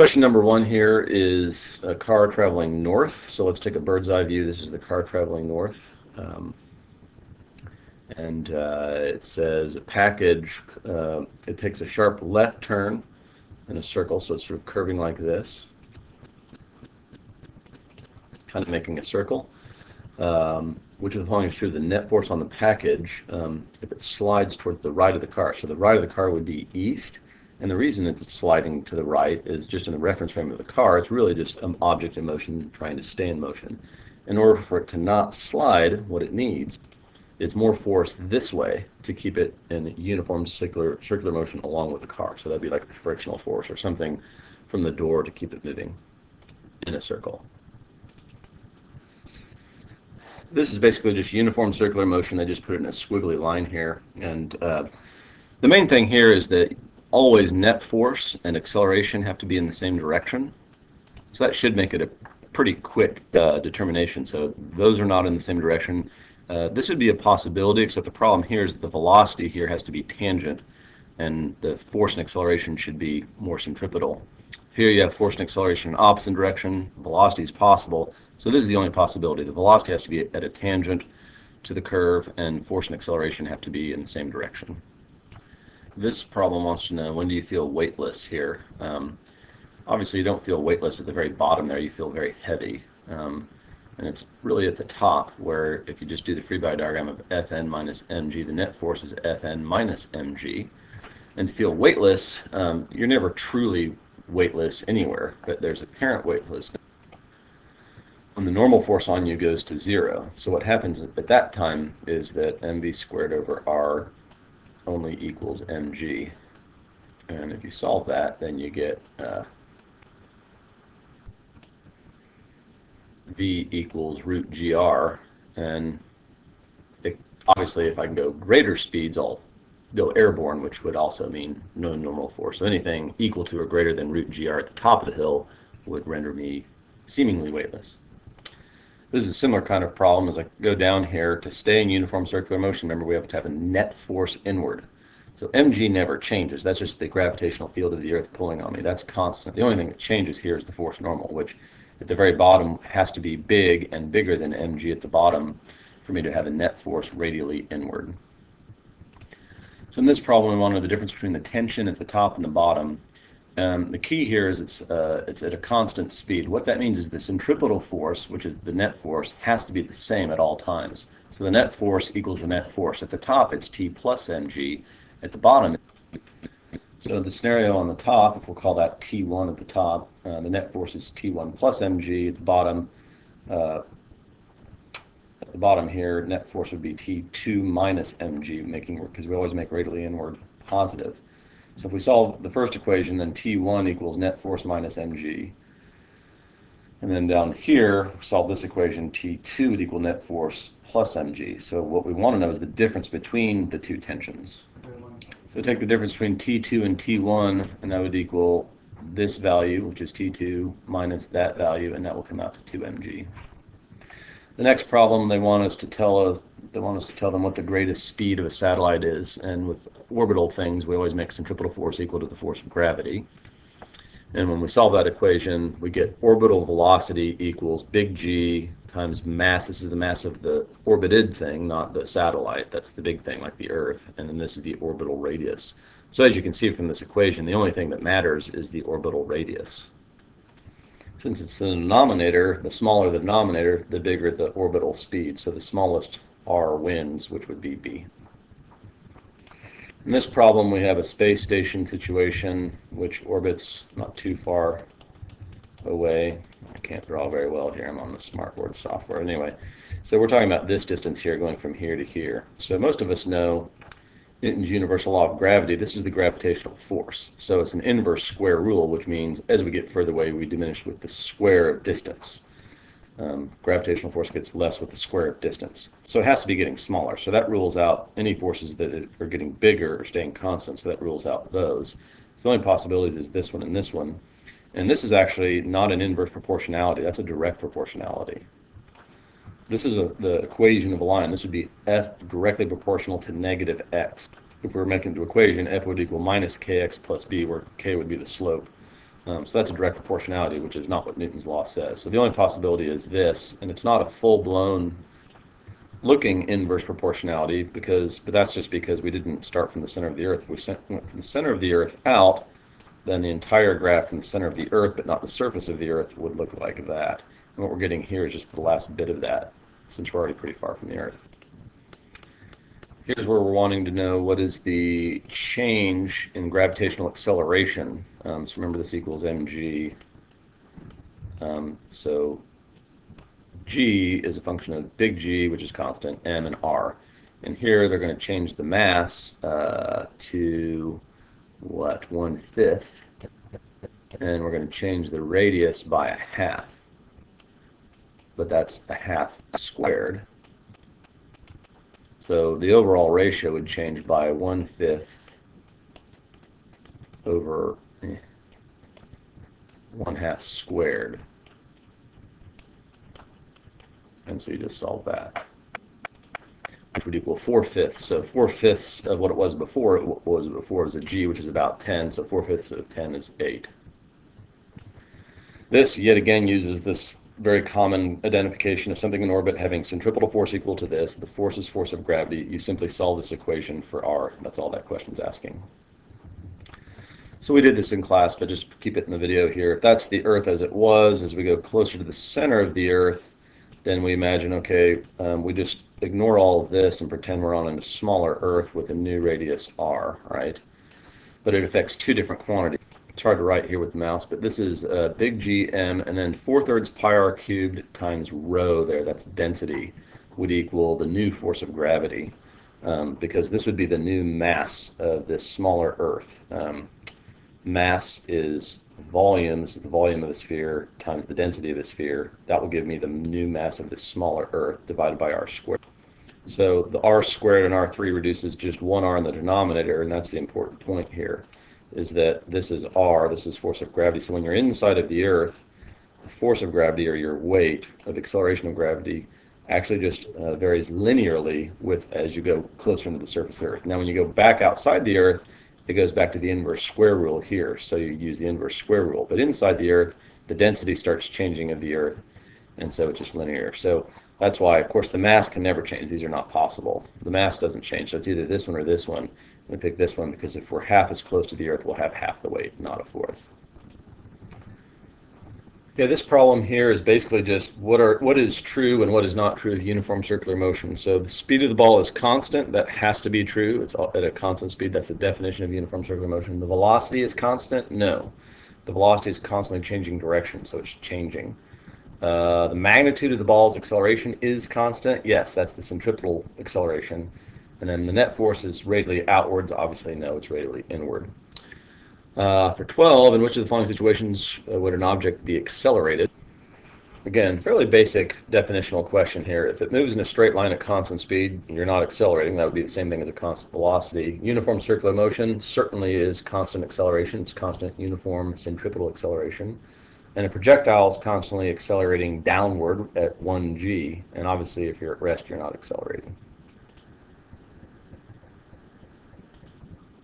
Question number one here is a car traveling north. So let's take a bird's eye view. This is the car traveling north. It says a package, it takes a sharp left turn in a circle, so it's sort of curving like this, kind of making a circle, which is long as true, the net force on the package, if it slides towards the right of the car. So the right of the car would be east, and the reason it's sliding to the right is just in the reference frame of the car. It's really just an object in motion trying to stay in motion. In order for it to not slide, what it needs is more force this way to keep it in uniform circular motion along with the car. So that'd be like a frictional force or something from the door to keep it moving in a circle. This is basically just uniform circular motion. They just put it in a squiggly line here. And the main thing here is that always net force and acceleration have to be in the same direction. So that should make it a pretty quick determination. So those are not in the same direction. This would be a possibility, except the problem here is that the velocity here has to be tangent, and the force and acceleration should be more centripetal. Here you have force and acceleration in opposite direction. Velocity is possible, so this is the only possibility. The velocity has to be at a tangent to the curve, and force and acceleration have to be in the same direction. This problem wants to know, when do you feel weightless here? Obviously you don't feel weightless at the very bottom there, you feel very heavy. And it's really at the top where, if you just do the free body diagram of Fn minus mg, the net force is Fn minus mg. And to feel weightless, you're never truly weightless anywhere, but there's apparent weightlessness when the normal force on you goes to 0. So what happens at that time is that mv squared over r only equals mg. And if you solve that, then you get v equals root gr, and obviously if I can go greater speeds, I'll go airborne, which would also mean no normal force. So anything equal to or greater than root gr at the top of the hill would render me seemingly weightless. This is a similar kind of problem as I go down here. To stay in uniform circular motion, remember we have to have a net force inward. So mg never changes. That's just the gravitational field of the Earth pulling on me. That's constant. The only thing that changes here is the force normal, which at the very bottom has to be big and bigger than mg at the bottom for me to have a net force radially inward. So in this problem, we want to know the difference between the tension at the top and the bottom. The key here is it's at a constant speed. What that means is the centripetal force, which is the net force, has to be the same at all times. So the net force equals the net force. At the top, it's T plus mg. At the bottom, so the scenario on the top, if we'll call that T1 at the top, the net force is T1 plus mg. At the bottom here, net force would be T2 minus mg, because we always make radially inward positive. So if we solve the first equation, then T1 equals net force minus mg. And then down here, solve this equation, T2 would equal net force plus mg. So what we want to know is the difference between the two tensions. So take the difference between T2 and T1, and that would equal this value, which is T2, minus that value, and that will come out to 2 mg. The next problem, they want us to tell them what the greatest speed of a satellite is, and with orbital things, we always make centripetal force equal to the force of gravity. And when we solve that equation, we get orbital velocity equals big G times mass. This is the mass of the orbited thing, not the satellite. That's the big thing, like the Earth. And then this is the orbital radius. So as you can see from this equation, the only thing that matters is the orbital radius. Since it's the denominator, the smaller the denominator, the bigger the orbital speed. So the smallest r wins, which would be b. In this problem, we have a space station situation which orbits not too far away. I can't draw very well here. I'm on the smartboard software. Anyway, so we're talking about this distance here going from here to here. So most of us know Newton's universal law of gravity. This is the gravitational force. So it's an inverse square rule, which means as we get further away, we diminish with the square of distance. Gravitational force gets less with the square of distance. So it has to be getting smaller. So that rules out any forces that are getting bigger or staying constant. So that rules out those. So the only possibilities is this one and this one. And this is actually not an inverse proportionality. That's a direct proportionality. This is the equation of a line. This would be f directly proportional to negative x. If we were making the equation, f would equal minus kx plus b, where k would be the slope. So that's a direct proportionality, which is not what Newton's law says. So the only possibility is this, and it's not a full-blown looking inverse proportionality, but that's just because we didn't start from the center of the Earth. If we went from the center of the Earth out, then the entire graph from the center of the Earth, but not the surface of the Earth, would look like that. And what we're getting here is just the last bit of that, since we're already pretty far from the Earth. Here's where we're wanting to know what is the change in gravitational acceleration. So remember, this equals mg. So g is a function of big G, which is constant, m and r. And here they're going to change the mass to, what, 1/5. And we're going to change the radius by 1/2. But that's 1/2 squared. So the overall ratio would change by 1/5 over 1/2 squared. And so you just solve that, which would equal 4/5. So 4/5 of what it was before, was a g, which is about 10. So 4/5 of 10 is 8. This, yet again, uses this very common identification of something in orbit having centripetal force equal to this. The force is force of gravity. You simply solve this equation for r. That's all that question's asking. So we did this in class, but just keep it in the video here. If that's the Earth as it was, as we go closer to the center of the Earth, then we imagine, okay, we just ignore all of this and pretend we're on a smaller Earth with a new radius r, right? But it affects two different quantities. It's hard to write here with the mouse, but this is big G m, and then 4/3 pi r cubed times rho there, that's density, would equal the new force of gravity, because this would be the new mass of this smaller Earth. Mass is volume, this is the volume of the sphere, times the density of the sphere. That will give me the new mass of this smaller Earth divided by r squared. So the r squared in R3 reduces just one r in the denominator, and that's the important point here, is that this is r, this is force of gravity. So when you're inside of the Earth, the force of gravity, or your weight of acceleration of gravity, actually just varies linearly as you go closer into the surface of the Earth. Now when you go back outside the Earth, it goes back to the inverse square rule here, so you use the inverse square rule. But inside the Earth, the density starts changing of the Earth, and so it's just linear. So that's why, of course, the mass can never change. These are not possible. The mass doesn't change, so it's either this one or this one. We pick this one because if we're half as close to the Earth, we'll have half the weight, not 1/4. Okay, this problem here is basically just what is true and what is not true of uniform circular motion. So the speed of the ball is constant. That has to be true. It's at a constant speed. That's the definition of uniform circular motion. The velocity is constant? No. The velocity is constantly changing direction, so it's changing. The magnitude of the ball's acceleration is constant. Yes, that's the centripetal acceleration. And then the net force is radially outwards. Obviously, no, it's radially inward. For 12, in which of the following situations would an object be accelerated? Again, fairly basic definitional question here. If it moves in a straight line at constant speed, you're not accelerating. That would be the same thing as a constant velocity. Uniform circular motion certainly is constant acceleration. It's constant uniform centripetal acceleration. And a projectile is constantly accelerating downward at 1g. And obviously, if you're at rest, you're not accelerating.